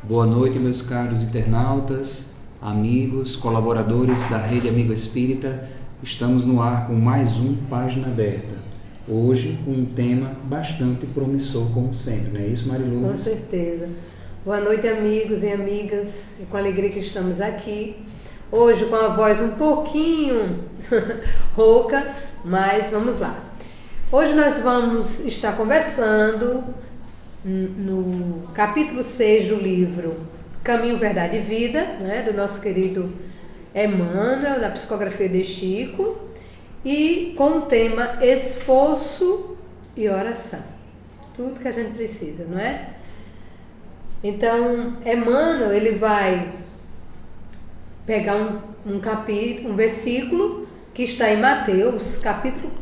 Boa noite, meus caros internautas, amigos, colaboradores da Rede Amigo Espírita. Estamos no ar com mais um Página Aberta. Hoje com um tema bastante promissor, como sempre, não é isso, Marilu? Com certeza. Boa noite, amigos e amigas. É com alegria que estamos aqui. Hoje com a voz um pouquinho rouca, mas vamos lá. Hoje nós vamos estar conversando no capítulo 6 do livro Caminho, Verdade e Vida, né, do nosso querido Emmanuel, da psicografia de Chico, e com o tema Esforço e Oração. Tudo que a gente precisa, não é? Então, Emmanuel, ele vai pegar um versículo que está em Mateus, capítulo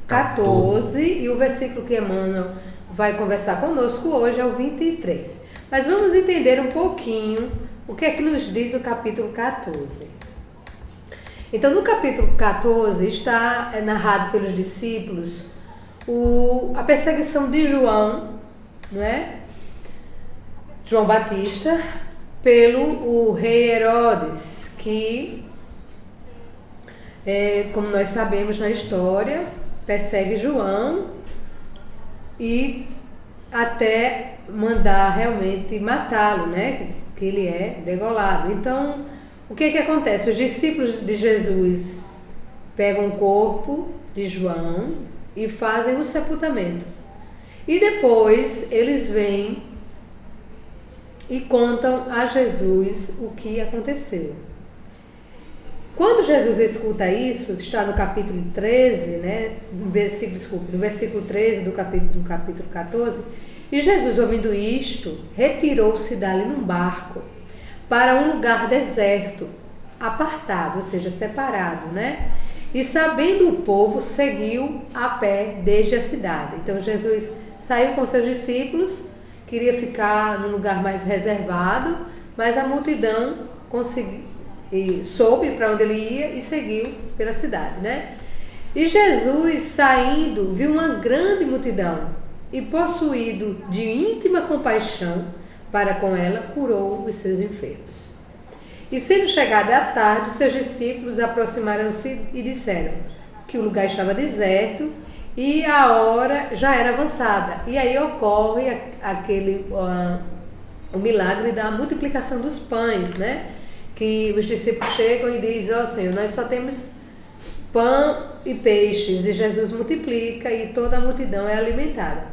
14, e o versículo que Emmanuel vai conversar conosco hoje é o 23. Mas vamos entender um pouquinho o que é que nos diz o capítulo 14. Então, no capítulo 14 está narrado pelos discípulos a perseguição de João, não é? João Batista, pelo rei Herodes, que, como nós sabemos na história, persegue João e até mandar realmente matá-lo, né? Que ele é degolado. Então, o que acontece? Os discípulos de Jesus pegam o corpo de João e fazem o sepultamento. E depois eles vêm e contam a Jesus o que aconteceu. Quando Jesus escuta isso, está no capítulo 13, né, no versículo 13 do capítulo 14, e Jesus, ouvindo isto, retirou-se dali num barco para um lugar deserto, apartado, ou seja, separado, né? E sabendo o povo, seguiu a pé desde a cidade. Então Jesus saiu com seus discípulos, queria ficar num lugar mais reservado, mas a multidão soube para onde ele ia e seguiu pela cidade, né? E Jesus, saindo, viu uma grande multidão e, possuído de íntima compaixão para com ela, curou os seus enfermos. E sendo chegada a tarde, os seus discípulos aproximaram-se e disseram que o lugar estava deserto e a hora já era avançada. E aí ocorre o milagre da multiplicação dos pães, né? Que os discípulos chegam e dizem: ó Senhor, nós só temos pão e peixes. E Jesus multiplica e toda a multidão é alimentada.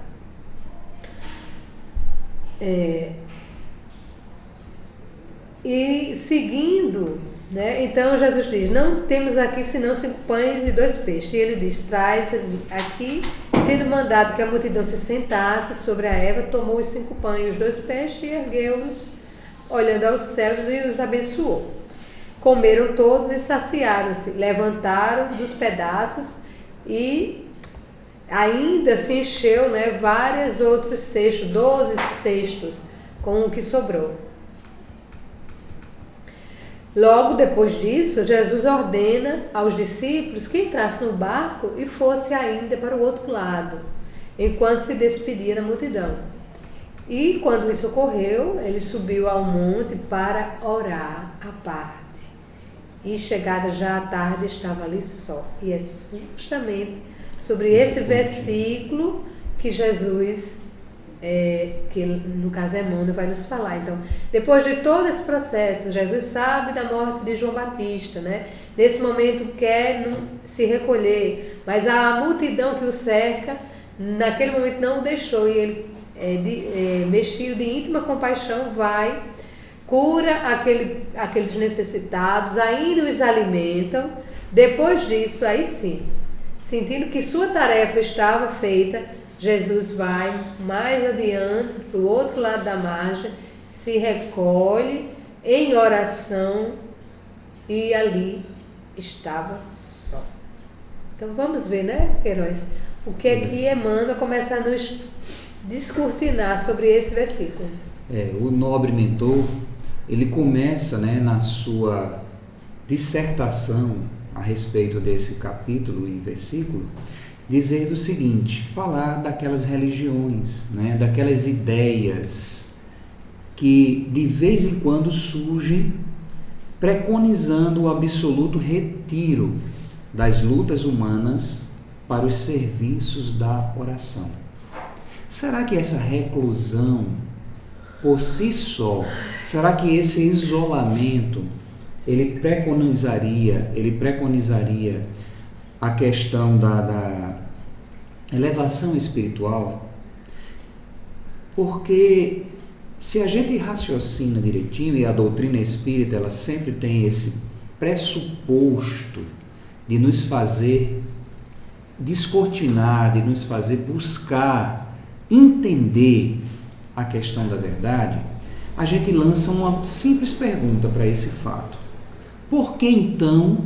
E seguindo, né, então Jesus diz: não temos aqui senão 5 pães e 2 peixes. E ele diz: traz aqui. Tendo mandado que a multidão se sentasse sobre a erva, tomou os 5 pães e os 2 peixes e ergueu-os, olhando aos céus, e os abençoou. Comeram todos e saciaram-se, levantaram dos pedaços e ainda se encheu, né, vários outros cestos, 12 cestos, com o que sobrou. Logo depois disso, Jesus ordena aos discípulos que entrassem no barco e fosse ainda para o outro lado, enquanto se despedia da multidão. E quando isso ocorreu, ele subiu ao monte para orar à parte. E chegada já à tarde, estava ali só. E é justamente sobre esse versículo que Jesus, que no caso Emmanuel, vai nos falar. Então, depois de todo esse processo, Jesus sabe da morte de João Batista, né? Nesse momento quer se recolher, mas a multidão que o cerca, naquele momento não o deixou, e ele mexido de íntima compaixão, vai, cura aqueles necessitados, ainda os alimentam. Depois disso, aí sim, sentindo que sua tarefa estava feita, Jesus vai mais adiante, para o outro lado da margem, se recolhe em oração e ali estava só. Então vamos ver, né, Queiroz, o que é que Emmanuel começa a nos descortinar sobre esse versículo. O nobre mentor, ele começa, né, na sua dissertação a respeito desse capítulo e versículo, dizer o seguinte, falar daquelas religiões, né, daquelas ideias que de vez em quando surgem preconizando o absoluto retiro das lutas humanas para os serviços da oração. Será que essa reclusão, por si só, será que esse isolamento, ele preconizaria a questão da elevação espiritual? Porque se a gente raciocina direitinho, e a doutrina espírita ela sempre tem esse pressuposto de nos fazer descortinar, de nos fazer buscar entender a questão da verdade, a gente lança uma simples pergunta para esse fato: por que então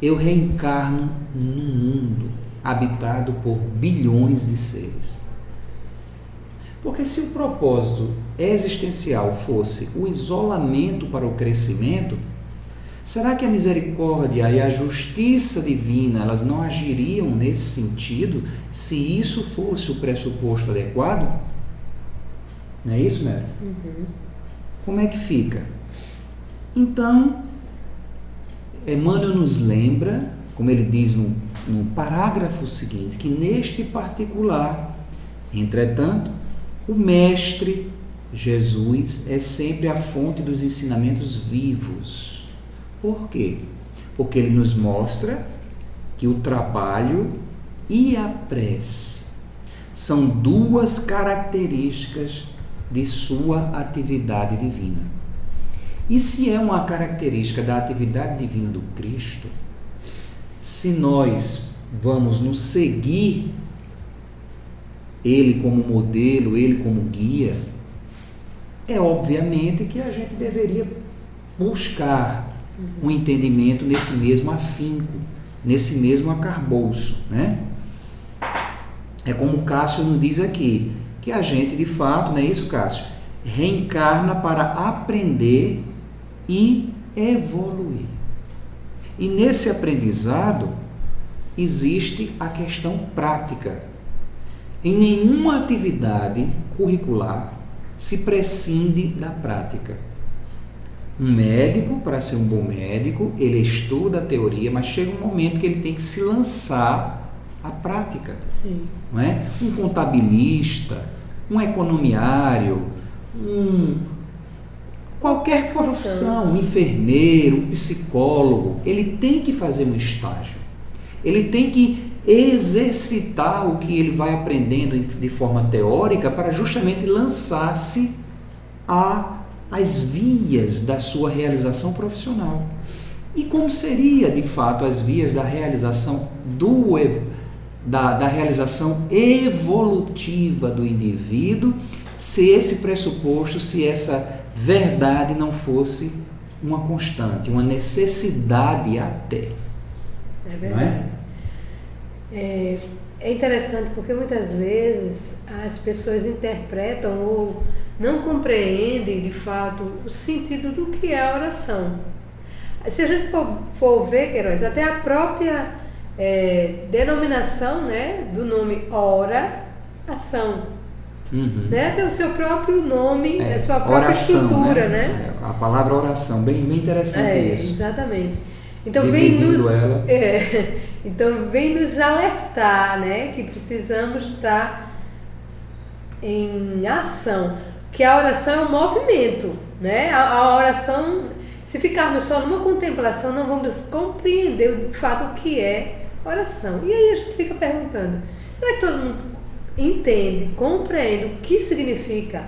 eu reencarno num mundo habitado por bilhões de seres? Porque se o propósito existencial fosse o isolamento para o crescimento, será que a misericórdia e a justiça divina elas não agiriam nesse sentido se isso fosse o pressuposto adequado? Não é isso, Mary? Uhum. Como é que fica? Então, Emmanuel nos lembra, como ele diz no parágrafo seguinte, que neste particular, entretanto, o Mestre Jesus é sempre a fonte dos ensinamentos vivos. Por quê? Porque ele nos mostra que o trabalho e a prece são duas características de sua atividade divina. E se é uma característica da atividade divina do Cristo, se nós vamos nos seguir Ele como modelo, Ele como guia, é obviamente que a gente deveria buscar um entendimento nesse mesmo afinco, nesse mesmo arcabouço, né? É como o Cássio nos diz aqui, que a gente de fato, não é isso, Cássio? Reencarna para aprender e evoluir. E nesse aprendizado existe a questão prática. Em nenhuma atividade curricular se prescinde da prática. Um médico, para ser um bom médico, ele estuda a teoria, mas chega um momento que ele tem que se lançar à prática. Sim. Não é? Um contabilista, um economiário, qualquer profissão, um enfermeiro, um psicólogo, ele tem que fazer um estágio. Ele tem que exercitar o que ele vai aprendendo de forma teórica para justamente lançar-se às vias da sua realização profissional. E como seria, de fato, as vias da realização da realização evolutiva do indivíduo, se esse pressuposto, se essa verdade não fosse uma constante, uma necessidade até. É verdade. Não é? É interessante porque muitas vezes as pessoas interpretam ou não compreendem de fato o sentido do que é a oração. Se a gente for ver, Queiroz, até a própria denominação, né, do nome oração, né, tem o seu próprio nome, a sua própria oração, estrutura, né? A palavra oração, bem interessante isso. Exatamente. Então então vem nos alertar, né, que precisamos estar em ação, que a oração é um movimento, né? A oração, se ficarmos só numa contemplação, não vamos compreender de fato o que é oração. E aí a gente fica perguntando, será que todo mundo entende, compreende o que significa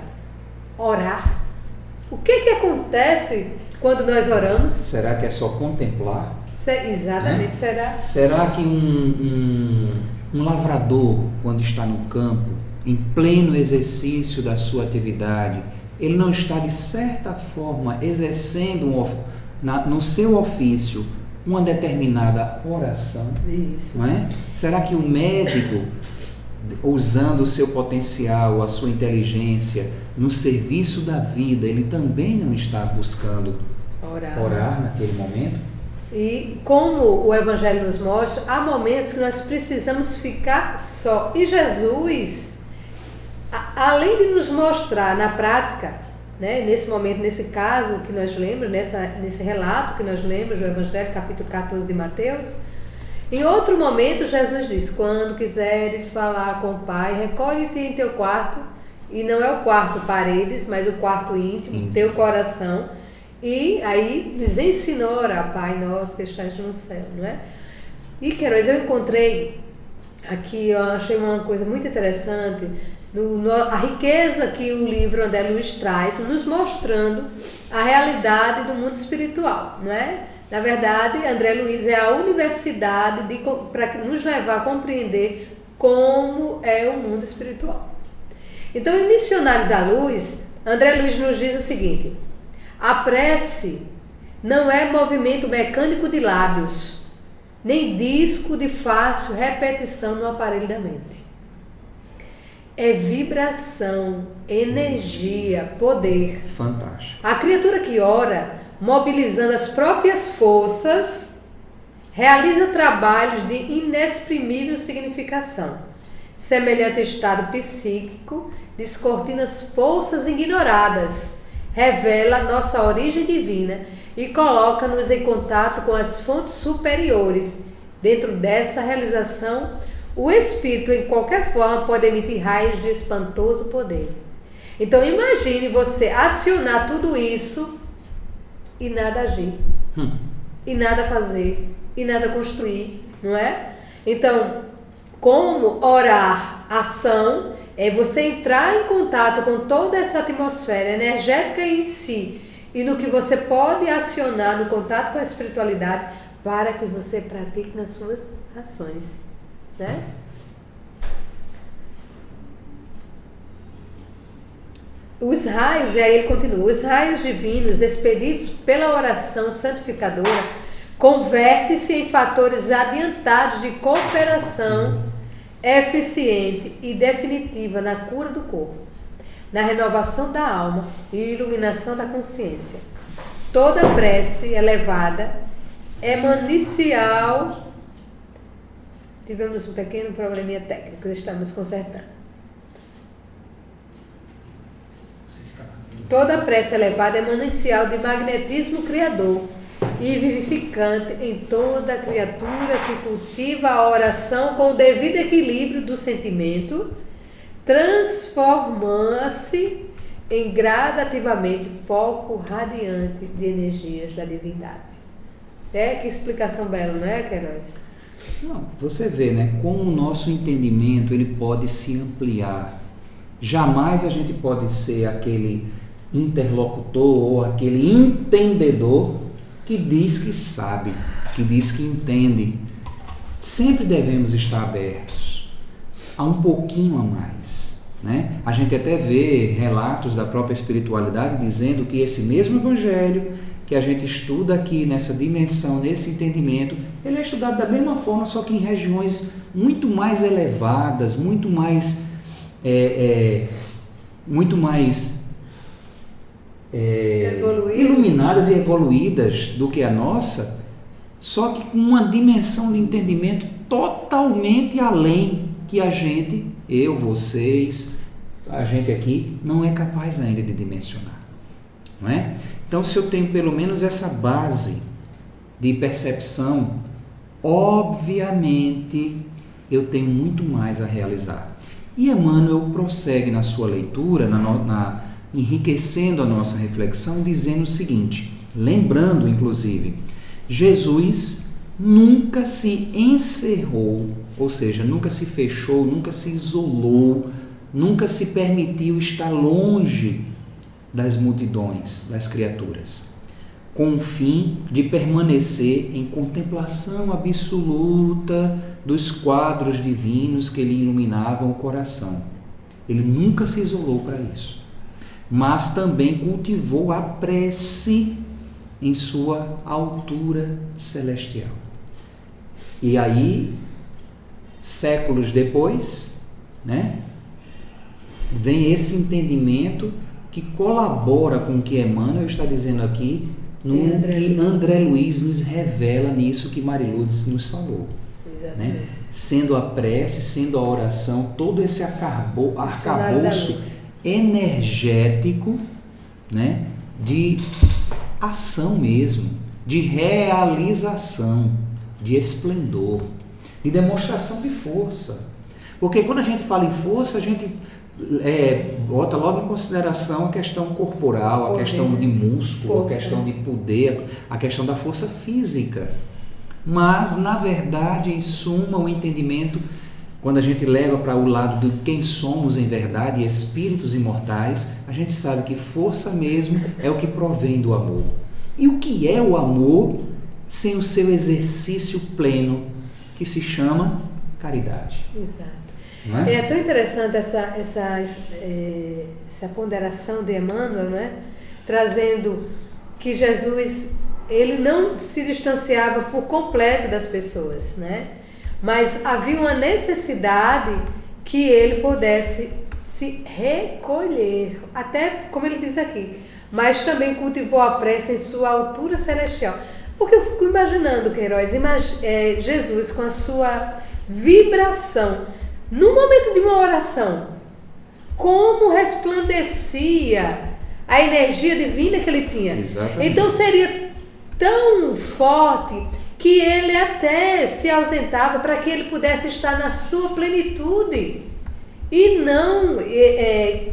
orar? O que acontece quando nós oramos? Será que é só contemplar? Exatamente, né? Será que um lavrador, quando está no campo, em pleno exercício da sua atividade, ele não está, de certa forma, exercendo no seu ofício uma determinada oração? Isso. Não é? Será que o médico, usando o seu potencial, a sua inteligência, no serviço da vida, ele também não está buscando orar naquele momento? E como o Evangelho nos mostra, há momentos que nós precisamos ficar só. E Jesus, além de nos mostrar na prática né? Nesse momento, nesse caso que nós lemos, nesse relato que nós lemos do Evangelho, capítulo 14 de Mateus, em outro momento Jesus diz: quando quiseres falar com o Pai, recolhe-te em teu quarto, e não é o quarto paredes, mas o quarto íntimo, teu coração, e aí nos ensinou a orar: Pai nosso que estás no céu, não é? E Queiroz, eu encontrei aqui, eu achei uma coisa muito interessante, a riqueza que o livro André Luiz traz, nos mostrando a realidade do mundo espiritual, não é? Na verdade, André Luiz é a universidade para nos levar a compreender como é o mundo espiritual. Então, em Missionário da Luz, André Luiz nos diz o seguinte: a prece não é movimento mecânico de lábios, nem disco de fácil repetição no aparelho da mente. É vibração, energia, poder. Fantástico. A criatura que ora, mobilizando as próprias forças, realiza trabalhos de inexprimível significação. Semelhante estado psíquico, descortina as forças ignoradas, revela nossa origem divina e coloca-nos em contato com as fontes superiores. Dentro dessa realização, o espírito, em qualquer forma, pode emitir raios de espantoso poder. Então, imagine você acionar tudo isso e nada agir, e nada fazer, e nada construir, não é? Então, como orar, ação, é você entrar em contato com toda essa atmosfera energética em si e no que você pode acionar no contato com a espiritualidade para que você pratique nas suas ações, né? Os raios, e aí ele continua, os raios divinos expedidos pela oração santificadora convertem-se em fatores adiantados de cooperação eficiente e definitiva na cura do corpo, na renovação da alma e iluminação da consciência. Toda prece elevada é manicial. Tivemos um pequeno probleminha técnico, estamos consertando. Toda prece elevada é manancial de magnetismo criador e vivificante em toda criatura que cultiva a oração com o devido equilíbrio do sentimento, transformando-se em gradativamente foco radiante de energias da divindade. Que explicação bela, não é, Queiroz? Não, você vê, né, como o nosso entendimento ele pode se ampliar. Jamais a gente pode ser aquele interlocutor ou aquele entendedor que diz que sabe, que diz que entende. Sempre devemos estar abertos a um pouquinho a mais, né? A gente até vê relatos da própria espiritualidade dizendo que esse mesmo evangelho que a gente estuda aqui nessa dimensão, nesse entendimento, ele é estudado da mesma forma, só que em regiões muito mais elevadas, muito mais iluminadas e evoluídas do que a nossa, só que com uma dimensão de entendimento totalmente além que a gente, eu, vocês, a gente aqui, não é capaz ainda de dimensionar, não é? Então, se eu tenho pelo menos essa base de percepção, obviamente eu tenho muito mais a realizar. E Emmanuel prossegue na sua leitura, enriquecendo a nossa reflexão, dizendo o seguinte, lembrando inclusive, Jesus nunca se encerrou, ou seja, nunca se fechou, nunca se isolou, nunca se permitiu estar longe das multidões, das criaturas, com o fim de permanecer em contemplação absoluta dos quadros divinos que lhe iluminavam o coração. Ele nunca se isolou para isso, mas também cultivou a prece em sua altura celestial. E aí, séculos depois, né, vem esse entendimento que colabora com o que Emmanuel está dizendo aqui, no que André Luiz nos revela nisso que Marilourdes nos falou. Né? Sendo a prece, sendo a oração, todo esse arcabouço energético né, de ação mesmo, de realização, de esplendor, de demonstração de força. Porque quando a gente fala em força, a gente bota logo em consideração a questão corporal, a questão de músculo, a questão de poder, a questão da força física. Mas, na verdade, em suma, o entendimento, quando a gente leva para o lado de quem somos em verdade, espíritos imortais, a gente sabe que força mesmo é o que provém do amor. E o que é o amor sem o seu exercício pleno, que se chama caridade? Exato. Não é? É tão interessante essa ponderação de Emmanuel, né? Trazendo que Jesus, ele não se distanciava por completo das pessoas, né? Mas havia uma necessidade que ele pudesse se recolher, até como ele diz aqui, mas também cultivou a prece em sua altura celestial. Porque eu fico imaginando, Queiroz, Jesus com a sua vibração, no momento de uma oração, como resplandecia a energia divina que ele tinha. Exatamente. Então seria tão forte que ele até se ausentava para que ele pudesse estar na sua plenitude e não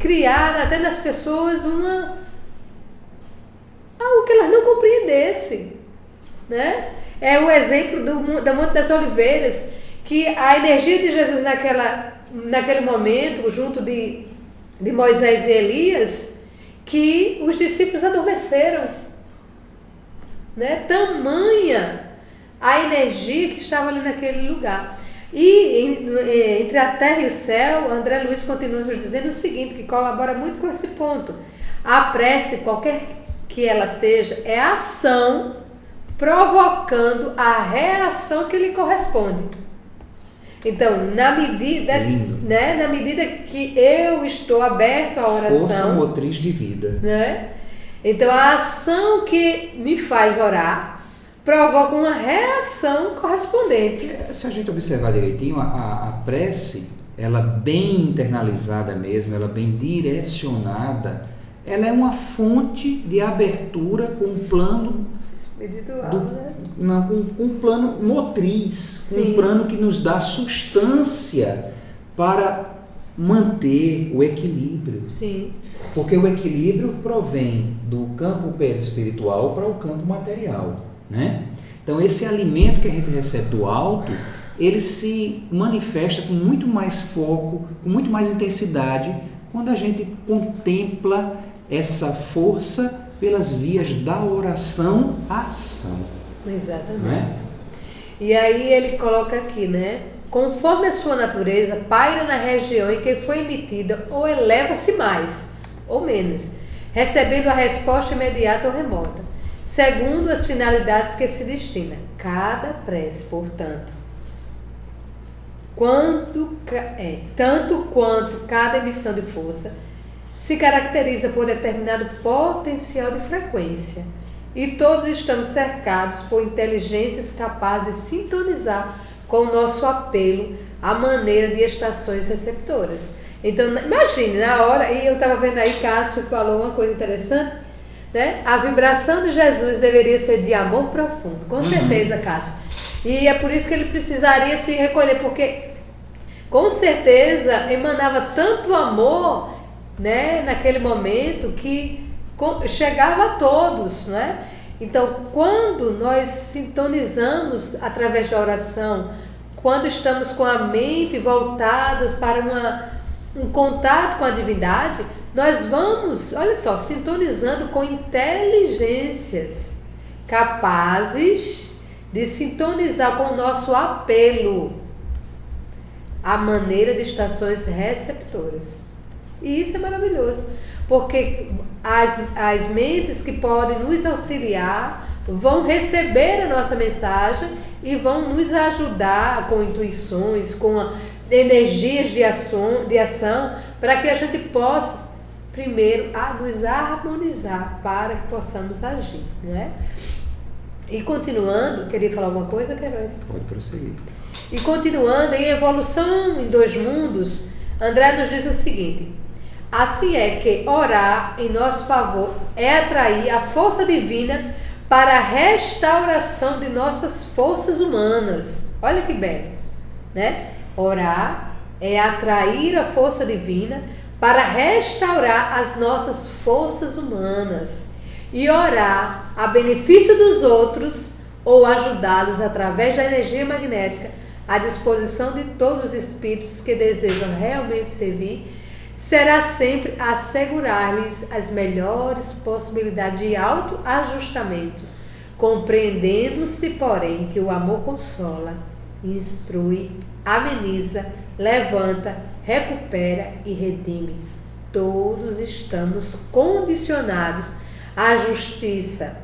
criar até nas pessoas algo que elas não compreendessem, né? É o exemplo da Monte das Oliveiras, que a energia de Jesus naquele momento, junto de Moisés e Elias, que os discípulos adormeceram, né? Tamanha a energia que estava ali naquele lugar. E entre a terra e o céu, André Luiz continua nos dizendo o seguinte, que colabora muito com esse ponto. A prece, qualquer que ela seja, é a ação provocando a reação que lhe corresponde. Então, na medida que eu estou aberto à oração... Força motriz de vida. Né? Então, a ação que me faz orar provoca uma reação correspondente. Se a gente observar direitinho, a prece, ela bem internalizada mesmo, ela bem direcionada, ela é uma fonte de abertura com um plano espiritual, né? Não, com um plano motriz, com Sim. um plano que nos dá substância para manter o equilíbrio. Sim. Porque o equilíbrio provém do campo perispiritual para o campo material, né? Então esse alimento que a gente recebe do alto, ele se manifesta com muito mais foco, com muito mais intensidade, quando a gente contempla essa força pelas vias da oração à ação. Exatamente. Não é? E aí ele coloca aqui, né? Conforme a sua natureza, paira na região em que foi emitida ou eleva-se mais ou menos, recebendo a resposta imediata ou remota, segundo as finalidades que se destina. Cada prece, portanto, tanto quanto cada emissão de força, se caracteriza por determinado potencial de frequência. E todos estamos cercados por inteligências capazes de sintonizar com o nosso apelo à maneira de estações receptoras. Então, imagine, na hora, e eu estava vendo aí, Cássio falou uma coisa interessante, né? A vibração de Jesus deveria ser de amor profundo, com certeza, Cássio. E é por isso que ele precisaria se recolher, porque com certeza emanava tanto amor, né, naquele momento, que chegava a todos, né? Então, quando nós sintonizamos através da oração, quando estamos com a mente voltadas para um contato com a divindade, nós vamos, olha só, sintonizando com inteligências capazes de sintonizar com o nosso apelo à maneira de estações receptoras. E isso é maravilhoso, porque as mentes que podem nos auxiliar vão receber a nossa mensagem e vão nos ajudar com intuições, com energias de ação, para que a gente possa, primeiro, nos harmonizar para que possamos agir, né? E continuando, queria falar alguma coisa, Queiroz? Pode prosseguir. E continuando, em Evolução em Dois Mundos, André nos diz o seguinte: Assim é que orar em nosso favor é atrair a força divina para a restauração de nossas forças humanas. Olha que belo, né? Orar é atrair a força divina para restaurar as nossas forças humanas. E orar a benefício dos outros ou ajudá-los através da energia magnética à disposição de todos os espíritos que desejam realmente servir, será sempre assegurar-lhes as melhores possibilidades de autoajustamento, compreendendo-se, porém, que o amor consola, instrui, ameniza, levanta, recupera e redime. Todos estamos condicionados à justiça,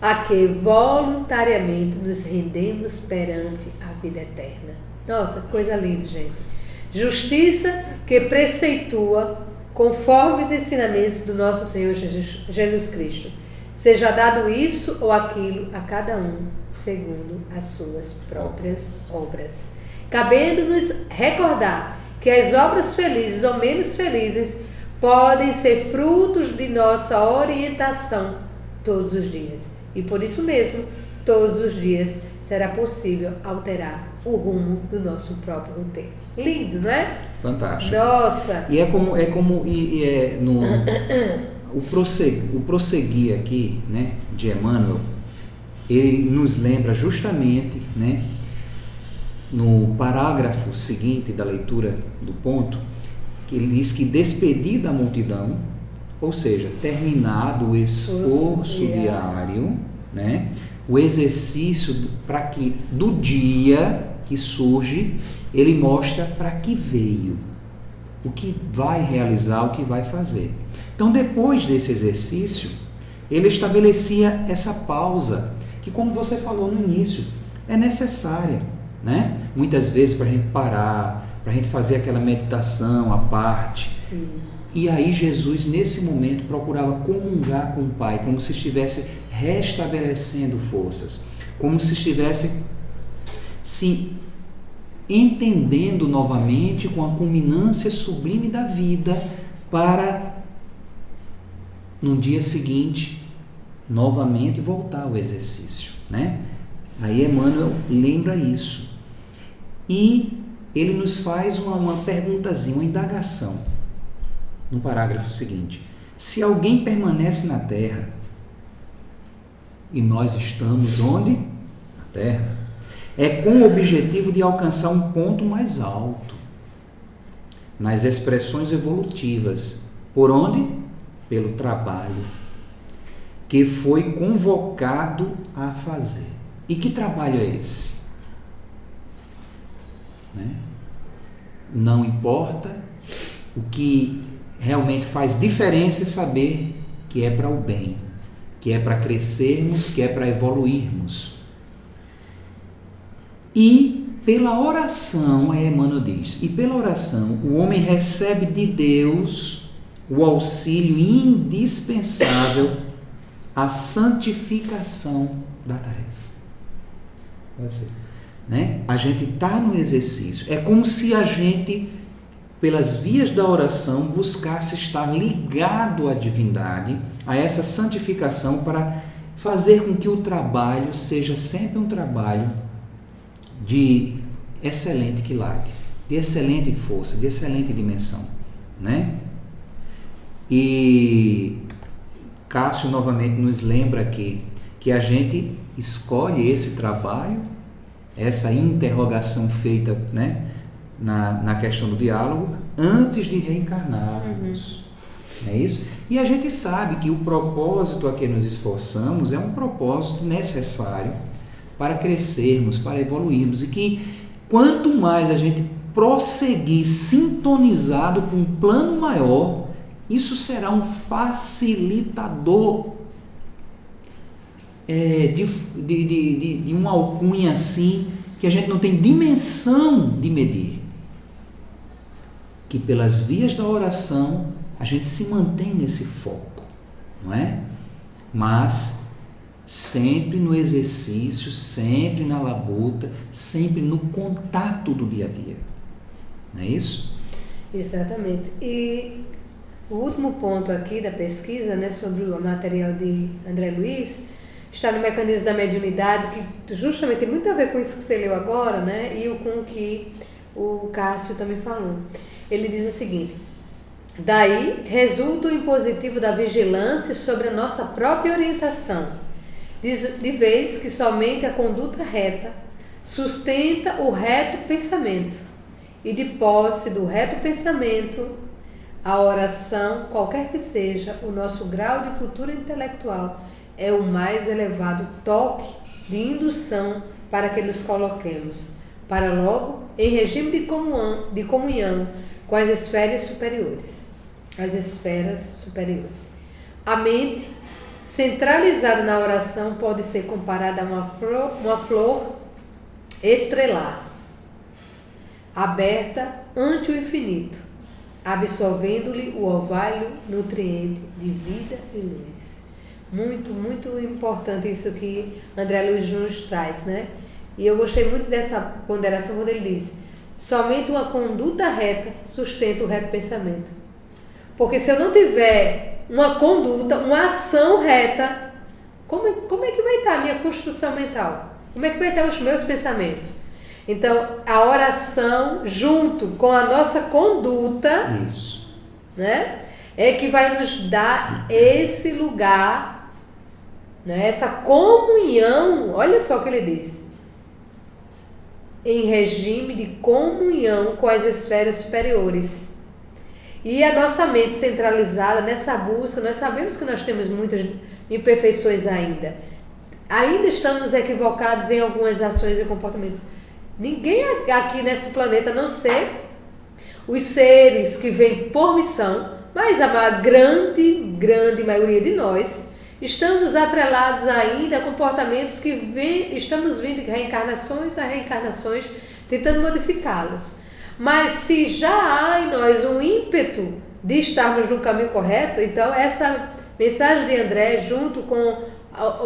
a que voluntariamente nos rendemos perante a vida eterna. Nossa, coisa linda, gente. Justiça que preceitua conforme os ensinamentos do nosso Senhor Jesus Cristo. Seja dado isso ou aquilo a cada um, segundo as suas próprias obras. Cabendo-nos recordar que as obras felizes ou menos felizes podem ser frutos de nossa orientação todos os dias. E por isso mesmo, todos os dias será possível alterar o rumo do nosso próprio roteiro. Lindo, não é? Fantástico. Nossa! E o prosseguir aqui, né, de Emmanuel, ele nos lembra justamente, né, no parágrafo seguinte da leitura do ponto, que ele diz que despedir da multidão, ou seja, terminado o esforço diário, né, o exercício para que do dia que surge, ele mostra para que veio, o que vai realizar, o que vai fazer. Então, depois desse exercício, ele estabelecia essa pausa, que, como você falou no início, é necessária, né? Muitas vezes para a gente parar, para a gente fazer aquela meditação à parte. Sim. E aí Jesus, nesse momento, procurava comungar com o Pai, como se estivesse restabelecendo forças, como se estivesse se entendendo novamente com a culminância sublime da vida, para no dia seguinte novamente voltar ao exercício, né? Aí Emmanuel lembra isso e ele nos faz uma perguntazinha, uma indagação no parágrafo seguinte: se alguém permanece na Terra, e nós estamos onde? Na Terra, é com o objetivo de alcançar um ponto mais alto nas expressões evolutivas. Por onde? Pelo trabalho que foi convocado a fazer. E que trabalho é esse? Né? Não importa, o que realmente faz diferença é saber que é para o bem, que é para crescermos, que é para evoluirmos. E pela oração, Emmanuel diz, e pela oração o homem recebe de Deus o auxílio indispensável à santificação da tarefa. Né? A gente está no exercício. É como se a gente, pelas vias da oração, buscasse estar ligado à divindade, a essa santificação, para fazer com que o trabalho seja sempre um trabalho de excelente quilate, de excelente força, de excelente dimensão, né? E Cássio novamente nos lembra aqui que a gente escolhe esse trabalho, essa interrogação feita, né, na questão do diálogo, antes de reencarnarmos. Não é isso? E a gente sabe que o propósito a que nos esforçamos é um propósito necessário para crescermos, para evoluirmos, e que quanto mais a gente prosseguir sintonizado com um plano maior, isso será um facilitador de uma alcunha assim, que a gente não tem dimensão de medir. Que pelas vias da oração a gente se mantém nesse foco, não é? Mas sempre no exercício, sempre na labuta, sempre no contato do dia a dia. Não é isso? Exatamente. E O último ponto aqui da pesquisa, né, sobre o material de André Luiz, está no mecanismo da mediunidade, que justamente tem muito a ver com isso que você leu agora, né, e com o que o Cássio também falou. Ele diz o seguinte: daí resulta o impositivo da vigilância sobre a nossa própria orientação, de vez que somente a conduta reta sustenta o reto pensamento, e de posse do reto pensamento, a oração, qualquer que seja o nosso grau de cultura intelectual, é o mais elevado toque de indução para que nos coloquemos, para logo em regime de comunhão com as esferas superiores. A mente centralizada na oração pode ser comparada a uma flor estrelar, aberta ante o infinito, absorvendo-lhe o orvalho nutriente de vida e luz. Muito, muito importante isso que André Luiz nos traz, né? E eu gostei muito dessa ponderação quando ele diz: somente uma conduta reta sustenta o reto pensamento. Porque se eu não tiver uma conduta, uma ação reta, como é que vai estar a minha construção mental? Como é que vai estar os meus pensamentos? Então, a oração, junto com a nossa conduta, Isso. Né, é que vai nos dar esse lugar, né, essa comunhão. Olha só o que ele diz: em regime de comunhão com as esferas superiores. E a nossa mente centralizada nessa busca, nós sabemos que nós temos muitas imperfeições ainda. Ainda estamos equivocados em algumas ações e comportamentos. Ninguém aqui nesse planeta, a não ser os seres que vêm por missão, mas a grande maioria de nós, estamos atrelados ainda a comportamentos que estamos vindo de reencarnações a reencarnações, tentando modificá-los. Mas se já há em nós um ímpeto de estarmos no caminho correto, então essa mensagem de André, junto com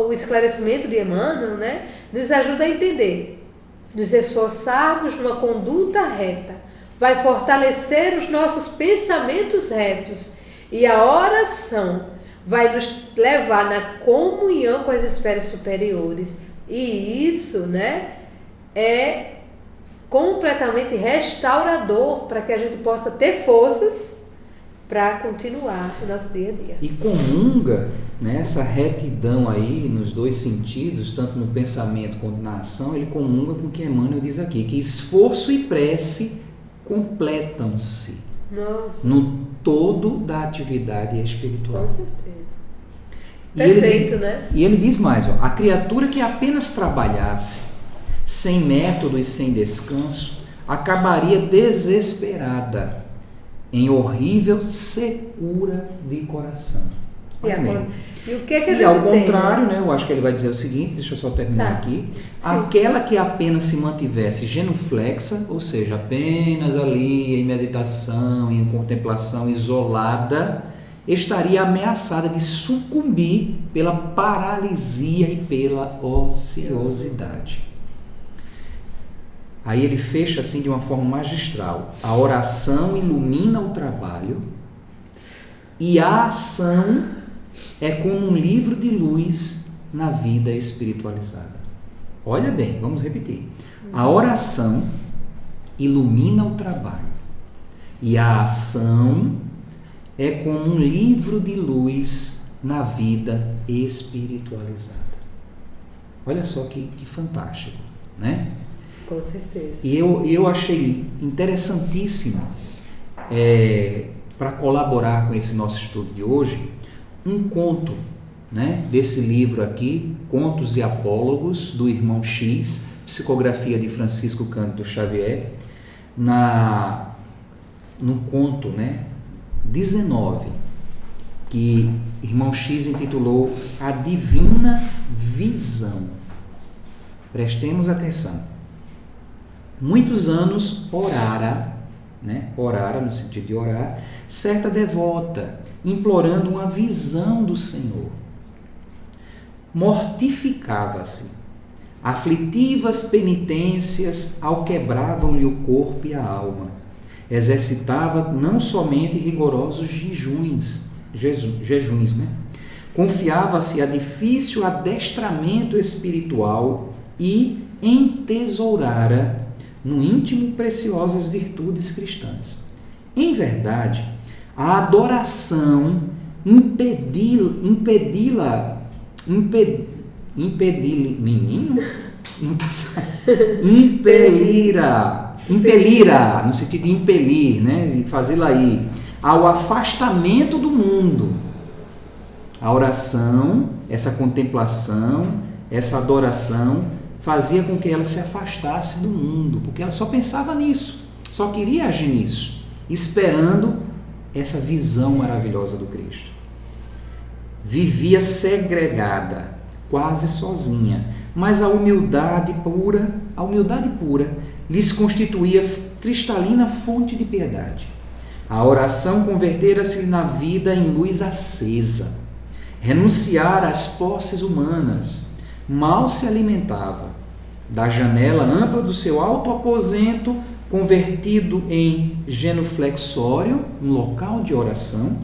o esclarecimento de Emmanuel, né, nos ajuda a entender. Nos esforçarmos numa conduta reta, vai fortalecer os nossos pensamentos retos, e a oração vai nos levar na comunhão com as esferas superiores, e isso, né, é completamente restaurador para que a gente possa ter forças para continuar o nosso dia a dia. E comunga, né, essa retidão aí nos dois sentidos, tanto no pensamento quanto na ação, ele comunga com o que Emmanuel diz aqui, que esforço e prece completam-se no todo da atividade espiritual. Com certeza. Perfeito, né? E ele diz mais, ó: a criatura que apenas trabalhasse sem método e sem descanso acabaria desesperada em horrível secura de coração. E o que a gente E ao tem, contrário, né, eu acho que ele vai dizer o seguinte, deixa eu só terminar aqui. Sim. Aquela que apenas se mantivesse genuflexa, ou seja, apenas ali em meditação, em contemplação isolada, estaria ameaçada de sucumbir pela paralisia e pela ociosidade. Aí ele fecha assim de uma forma magistral: a oração ilumina o trabalho e a ação é como um livro de luz na vida espiritualizada. Olha bem, vamos repetir. A oração ilumina o trabalho e a ação é como um livro de luz na vida espiritualizada. Olha só que fantástico, né? Com certeza. E eu achei interessantíssimo, para colaborar com esse nosso estudo de hoje, um conto, né, desse livro aqui, Contos e Apólogos, do Irmão X, psicografia de Francisco Cândido Xavier, no conto, né, 19, que Irmão X intitulou A Divina Visão. Prestemos atenção. Muitos anos orara, né? Orara no sentido de orar, certa devota, implorando uma visão do Senhor. Mortificava-se. Aflitivas penitências alquebravam-lhe o corpo e a alma. Exercitava não somente rigorosos jejuns, né? Confiava-se a difícil adestramento espiritual e entesourara no íntimo preciosas virtudes cristãs. Em verdade, a adoração impelira, no sentido de impelir, né? Fazê-la ir ao afastamento do mundo. A oração, essa contemplação, essa adoração fazia com que ela se afastasse do mundo, porque ela só pensava nisso, só queria agir nisso, esperando essa visão maravilhosa do Cristo. Vivia segregada, quase sozinha, mas a humildade pura lhes constituía cristalina fonte de piedade. A oração convertera-se na vida em luz acesa. Renunciara às posses humanas, mal se alimentava. Da janela ampla do seu alto aposento, convertido em genuflexório, um local de oração,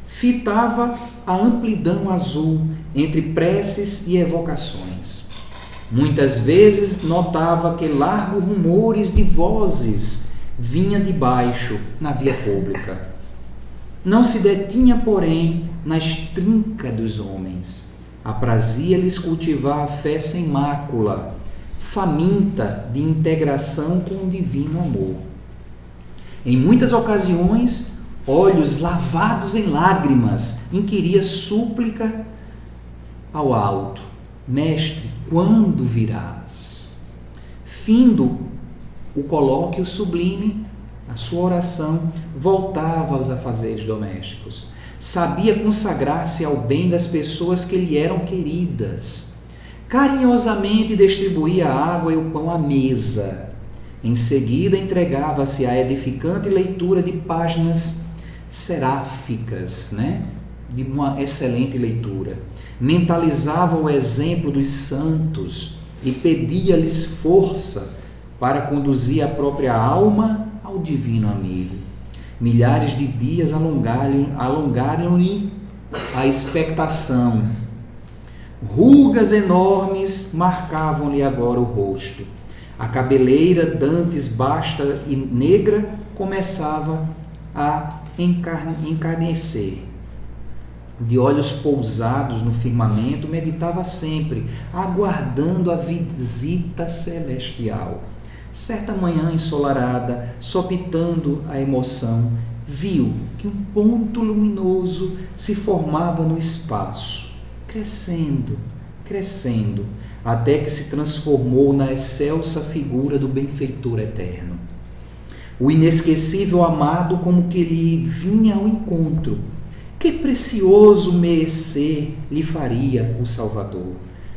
fitava a amplidão azul entre preces e evocações. Muitas vezes notava que largos rumores de vozes vinha de baixo na via pública. Não se detinha, porém, nas trincas dos homens. Aprazia-lhes cultivar a fé sem mácula, faminta de integração com o divino amor. Em muitas ocasiões, olhos lavados em lágrimas, inquiria súplica ao alto: Mestre, quando virás? Findo o colóquio sublime, a sua oração voltava aos afazeres domésticos. Sabia consagrar-se ao bem das pessoas que lhe eram queridas. Carinhosamente distribuía a água e o pão à mesa. Em seguida, entregava-se à edificante leitura de páginas seráficas, né? De uma excelente leitura. Mentalizava o exemplo dos santos e pedia-lhes força para conduzir a própria alma ao divino amigo. Milhares de dias alongaram-lhe a expectação. Rugas enormes marcavam-lhe agora o rosto. A cabeleira, dantes basta e negra, começava a encarnecer. De olhos pousados no firmamento, meditava sempre, aguardando a visita celestial. Certa manhã ensolarada, sopitando a emoção, viu que um ponto luminoso se formava no espaço, crescendo, até que se transformou na excelsa figura do benfeitor eterno. O inesquecível amado como que lhe vinha ao encontro. Que precioso merecer lhe faria o Salvador?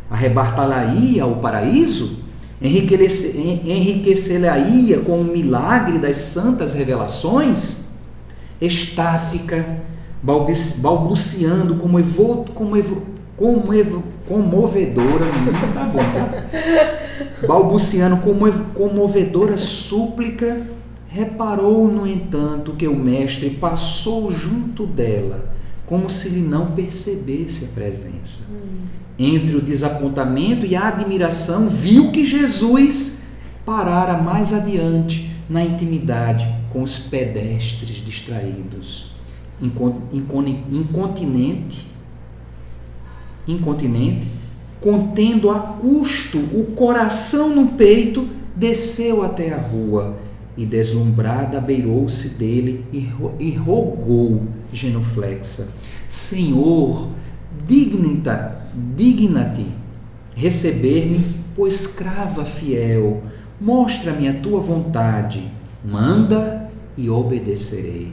Arrebatá-la-ia ao paraíso? Enriquecer-la-ia com o milagre das santas revelações? Estática, balbuciando comovedora, tá bom, tá? Balbuciando comovedora súplica, reparou, no entanto, que o mestre passou junto dela, como se lhe não percebesse a presença. Entre o desapontamento e a admiração, viu que Jesus parara mais adiante na intimidade com os pedestres distraídos. Incontinente, contendo a custo o coração no peito, desceu até a rua e, deslumbrada, abeirou-se dele e rogou, genuflexa: Senhor, digna-te receber-me, por escrava fiel, mostra-me a tua vontade, manda e obedecerei.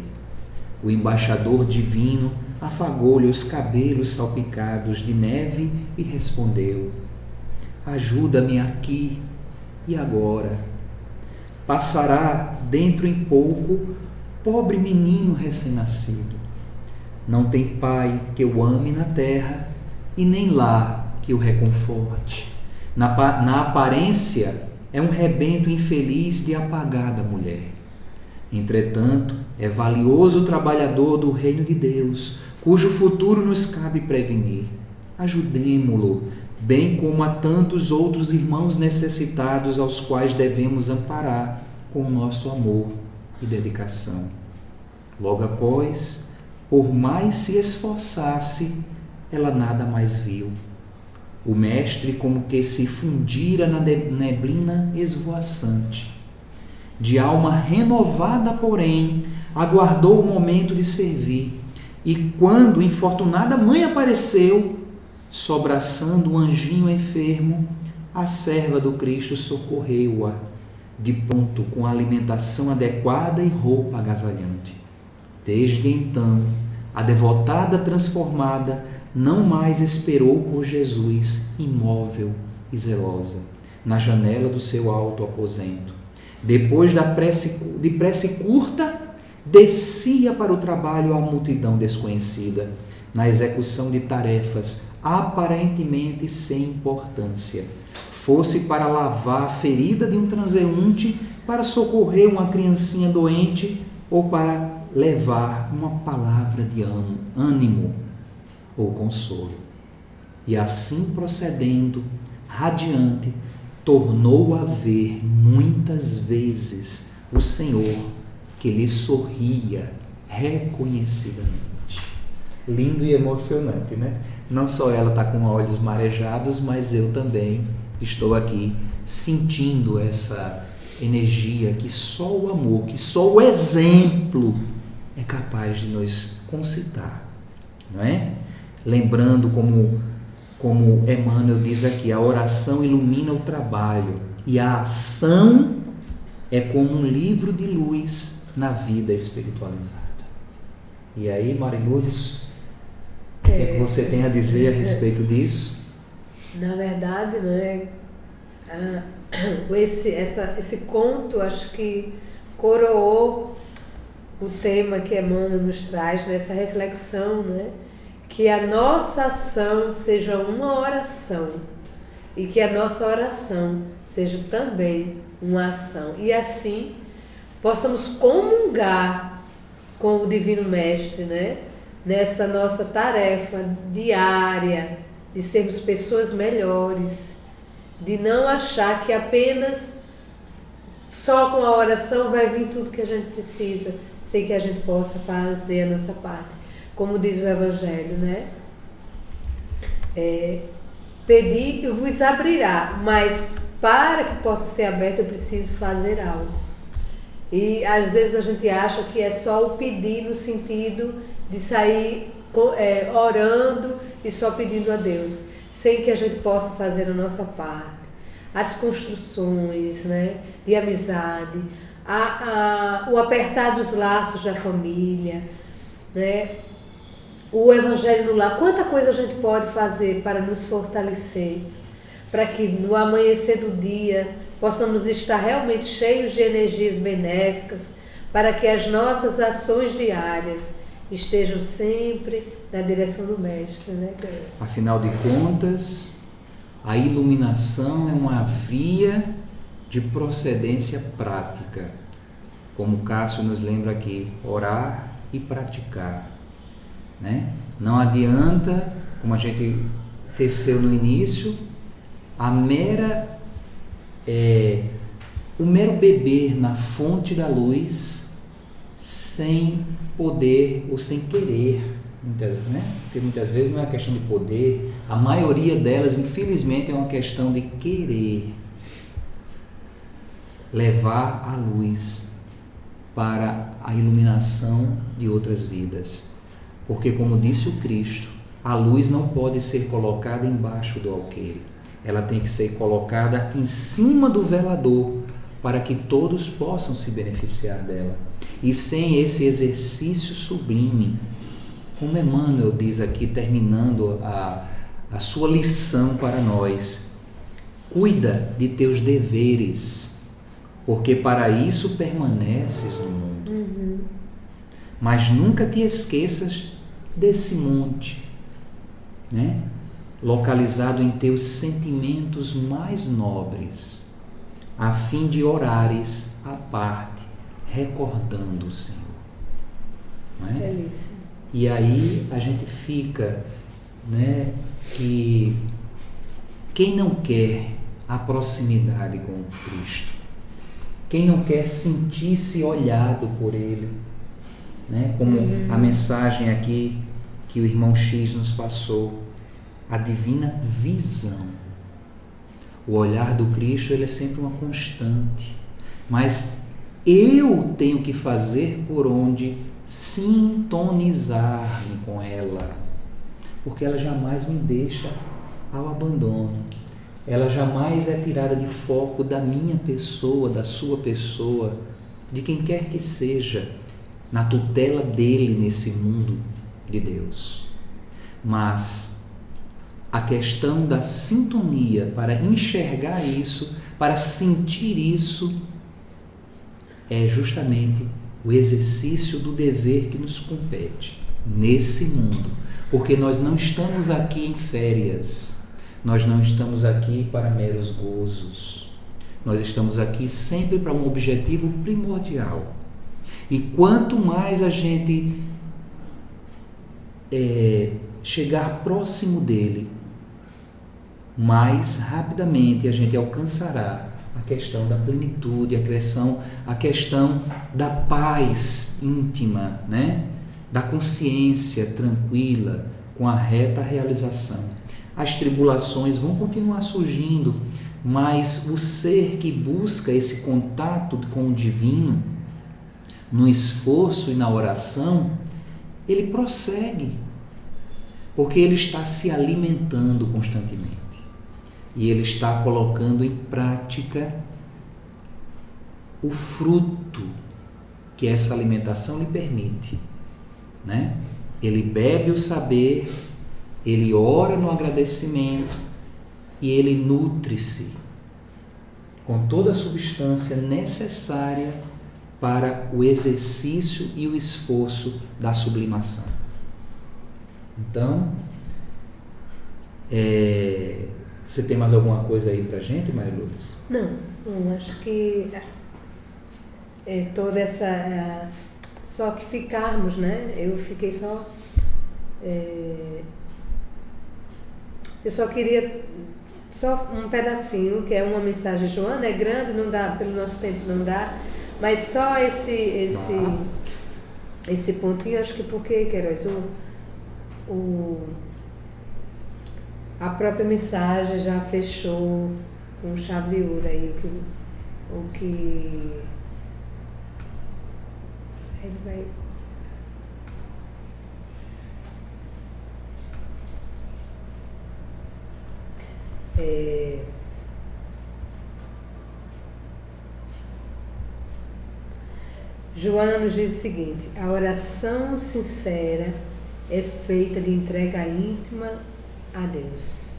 O embaixador divino afagou-lhe os cabelos salpicados de neve e respondeu: ajuda-me aqui e agora. Passará dentro em pouco, pobre menino recém-nascido. Não tem pai que o ame na terra e nem lar que o reconforte. Na aparência é um rebento infeliz de apagada mulher. Entretanto, é valioso o trabalhador do reino de Deus, cujo futuro nos cabe prevenir. Ajudemo-lo, bem como a tantos outros irmãos necessitados aos quais devemos amparar com o nosso amor e dedicação. Logo após, por mais se esforçasse, ela nada mais viu. O mestre como que se fundira na neblina esvoaçante. De alma renovada, porém, aguardou o momento de servir, e quando infortunada mãe apareceu, sobraçando um anjinho enfermo, a serva do Cristo socorreu-a, de pronto com alimentação adequada e roupa agasalhante. Desde então, a devotada transformada não mais esperou por Jesus, imóvel e zelosa, na janela do seu alto aposento. Depois de prece curta, descia para o trabalho a multidão desconhecida, na execução de tarefas aparentemente sem importância. Fosse para lavar a ferida de um transeunte, para socorrer uma criancinha doente ou para levar uma palavra de ânimo ou consolo. E assim procedendo, radiante, tornou a ver muitas vezes o Senhor, que lhe sorria reconhecidamente. Lindo e emocionante, né? Não só ela está com olhos marejados, mas eu também estou aqui sentindo essa energia que só o amor, que só o exemplo é capaz de nos concitar, não é? Lembrando como Emmanuel diz aqui, a oração ilumina o trabalho e a ação é como um livro de luz na vida espiritualizada. E aí, Marilourdes, o que é que você tem a dizer a respeito disso? Na verdade, né, esse conto acho que coroou o tema que Emmanuel nos traz nessa reflexão, né? Que a nossa ação seja uma oração e que a nossa oração seja também uma ação. E assim possamos comungar com o Divino Mestre, né? Nessa nossa tarefa diária de sermos pessoas melhores, de não achar que apenas só com a oração vai vir tudo que a gente precisa, sem que a gente possa fazer a nossa parte. Como diz o Evangelho, né? Pedi e vos abrirá, mas para que possa ser aberto eu preciso fazer algo. E às vezes a gente acha que é só o pedir no sentido de sair orando e só pedindo a Deus, sem que a gente possa fazer a nossa parte. As construções, né, de amizade, o apertar dos laços da família, né? O Evangelho no lar, quanta coisa a gente pode fazer para nos fortalecer, para que no amanhecer do dia possamos estar realmente cheios de energias benéficas, para que as nossas ações diárias estejam sempre na direção do Mestre, né? Afinal de contas, a iluminação é uma via de procedência prática, como Cássio nos lembra aqui, orar e praticar. Né? Não adianta, como a gente teceu no início, o mero beber na fonte da luz sem poder ou sem querer, né? Porque muitas vezes não é uma questão de poder, a maioria delas, infelizmente, é uma questão de querer levar a luz para a iluminação de outras vidas. Porque, como disse o Cristo, a luz não pode ser colocada embaixo do alqueire. Ela tem que ser colocada em cima do velador, para que todos possam se beneficiar dela. E sem esse exercício sublime, como Emmanuel diz aqui, terminando a sua lição para nós, cuida de teus deveres, porque para isso permaneces no mundo. Mas nunca te esqueças desse monte, né? Localizado em teus sentimentos mais nobres, a fim de orares à parte, recordando o Senhor. Não é? Belíssimo. E aí a gente fica, né, que quem não quer a proximidade com Cristo, quem não quer sentir-se olhado por Ele, né, como a mensagem aqui que o irmão X nos passou, a divina visão. O olhar do Cristo, ele é sempre uma constante, mas eu tenho que fazer por onde sintonizar-me com ela, porque ela jamais me deixa ao abandono, ela jamais é tirada de foco da minha pessoa, da sua pessoa, de quem quer que seja, na tutela dele nesse mundo de Deus. Mas a questão da sintonia, para enxergar isso, para sentir isso, é justamente o exercício do dever que nos compete nesse mundo, porque nós não estamos aqui em férias, nós não estamos aqui para meros gozos, nós estamos aqui sempre para um objetivo primordial. E quanto mais a gente chegar próximo dele, mais rapidamente a gente alcançará a questão da plenitude, a questão da paz íntima, né? Da consciência tranquila, com a reta realização. As tribulações vão continuar surgindo, mas o ser que busca esse contato com o divino, no esforço e na oração, ele prossegue, porque ele está se alimentando constantemente. E ele está colocando em prática o fruto que essa alimentação lhe permite, né? Ele bebe o saber, ele ora no agradecimento e ele nutre-se com toda a substância necessária para o exercício e o esforço da sublimação. Então, você tem mais alguma coisa aí pra gente, Maria Lourdes? Não, acho que toda essa... só que ficarmos, né? Eu fiquei só... eu só queria... só um pedacinho, que é uma mensagem, Joana, é grande, não dá, pelo nosso tempo não dá, mas só esse pontinho, acho que porque, Queiroz, a própria mensagem já fechou com chave de ouro aí, o que ele vai... Joana nos diz o seguinte: a oração sincera é feita de entrega íntima a Deus.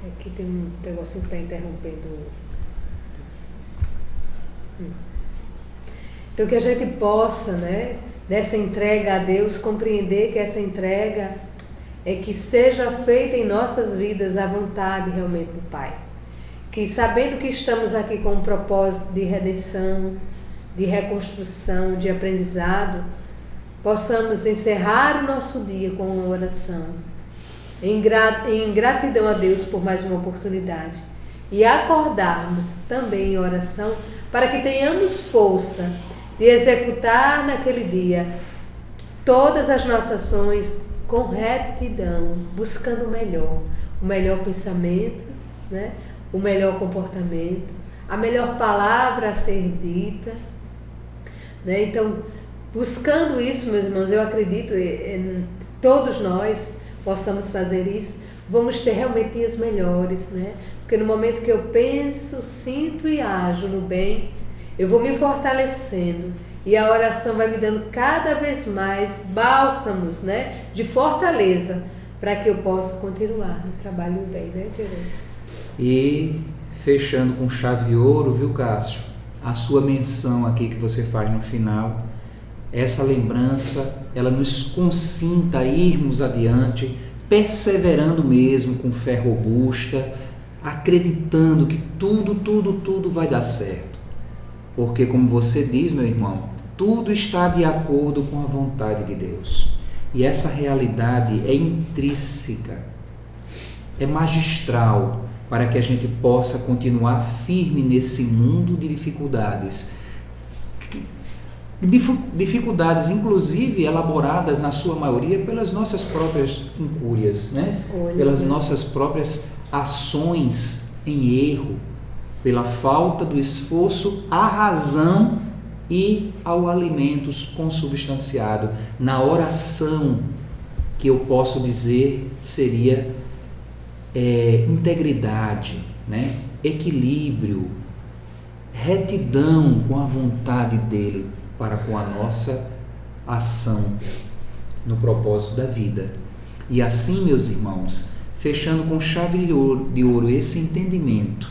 Aqui tem um negocinho que está interrompendo. Então que a gente possa, né, nessa entrega a Deus, compreender que essa entrega é que seja feita em nossas vidas a vontade realmente do Pai. Que sabendo que estamos aqui com um propósito de redenção, de reconstrução, de aprendizado, possamos encerrar o nosso dia com uma oração, em gratidão a Deus por mais uma oportunidade, e acordarmos também em oração para que tenhamos força de executar naquele dia todas as nossas ações com retidão, buscando o melhor pensamento, né? O melhor comportamento, a melhor palavra a ser dita, né? Então, buscando isso, meus irmãos, eu acredito, todos nós possamos fazer isso, vamos ter realmente dias melhores, né? Porque no momento que eu penso, sinto e ajo no bem, eu vou me fortalecendo e a oração vai me dando cada vez mais bálsamos, né, de fortaleza para que eu possa continuar no trabalho do bem, né, querido? E fechando com chave de ouro, viu, Cássio? A sua menção aqui que você faz no final, essa lembrança, ela nos consinta a irmos adiante, perseverando mesmo, com fé robusta, acreditando que tudo vai dar certo. Porque, como você diz, meu irmão, tudo está de acordo com a vontade de Deus. E essa realidade é intrínseca, é magistral, para que a gente possa continuar firme nesse mundo de dificuldades. Dificuldades, inclusive, elaboradas, na sua maioria, pelas nossas próprias incúrias, né? Pelas nossas próprias ações em erro, pela falta do esforço à razão e ao alimento consubstanciado. Na oração, que eu posso dizer seria integridade, né? Equilíbrio, retidão com a vontade dele para com a nossa ação no propósito da vida. E assim, meus irmãos, fechando com chave de ouro esse entendimento,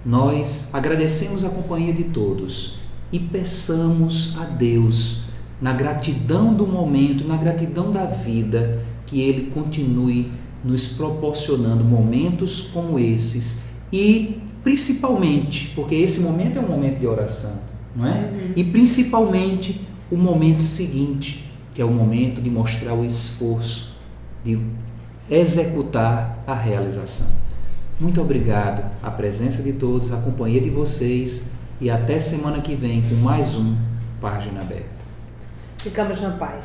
nós agradecemos a companhia de todos e peçamos a Deus, na gratidão do momento, na gratidão da vida, que Ele continue nos proporcionando momentos como esses e principalmente, porque esse momento é um momento de oração, não é? E principalmente o momento seguinte, que é o momento de mostrar o esforço, de executar a realização. Muito obrigado à presença de todos, à companhia de vocês e até semana que vem com mais um Página Aberta. Ficamos na paz.